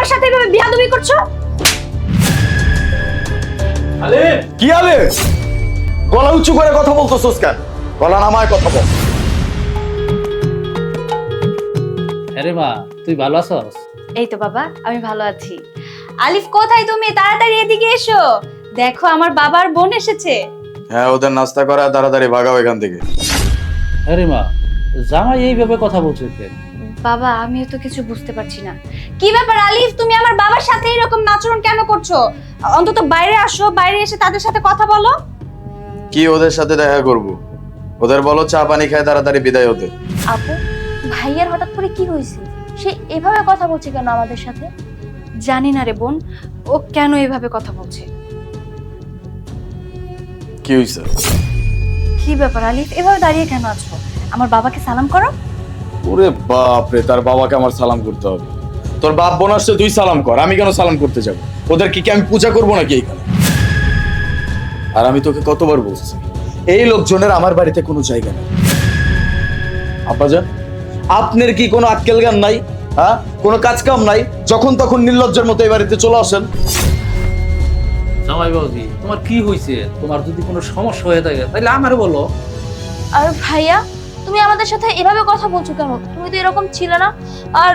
বাবার সাথে এভাবে বিয়াদবি করছো? আলিফ! কি আলিফ? গলা উঁচু করে কথা বলতেছস কেন? গলা নামায় কথা বল। আরে মা, তুই ভালো আছস? এই তো বাবা, আমি ভালো আছি। আলিফ কোথায় তুমি? তাড়াতাড়ি এদিকে এসো। দেখো আমার বাবার বোন এসেছে। হ্যাঁ, ওদের নাস্তা করা, তাড়াতাড়ি ভাগাও এখান থেকে। আরে মা, জামাই এইভাবে কথা বলছে কেন? বাবা, আমিও তো কিছু বুঝতে পারছি না। কি ব্যাপার আলিফ, তুমি আমার বাবার সাথে এরকম আচরণ কেন করছো? অন্তত বাইরে আসো, বাইরে এসে তাদের সাথে কথা বলো। কি ওদের সাথে দেখা করব? ওদের বলো চা পানি খায় তাড়াতাড়ি বিদায় হতে। আপু, ভাইয়ার হঠাৎ করে কি হয়েছে? সে এভাবে কথা বলছে কেন আমাদের সাথে? জানি না রে বোন, ও কেন এভাবে কথা বলছে। কি হইছে? কি ব্যাপার আলিফ, এভাবে দাঁড়িয়ে কেন আছো? আমার বাবাকে সালাম করো। ওরে বাপ রে, তার বাবাকে আমার সালাম করতে হবে? তোর বাপ বোন আসছে, তুই সালাম কর। আমি কেন সালাম করতে যাব? ওদের কি আমি পূজা করবো নাকি এইখানে? আর আমি তোকে কতবার বলছি, এই লোকজনের আমার বাড়িতে কোনো জায়গা নেই। আব্বাজান, আপনার কি কোনো আক্কেল জ্ঞান নাই? হ্যাঁ, কোনো কাজ কাম নাই? যখন তখন নির্লজ্জের মতো এই বাড়িতে চলে আসেন। জামাই বাবুজি, তোমার কি হয়েছে? তোমার যদি কোনো সমস্যা হয়ে থাকে তাহলে আমারে বলো। আর ভাইয়া, তুমি আমাদের সাথে এভাবে কথা বলছো কেন? তুমি তো এরকম ছিলে না। আর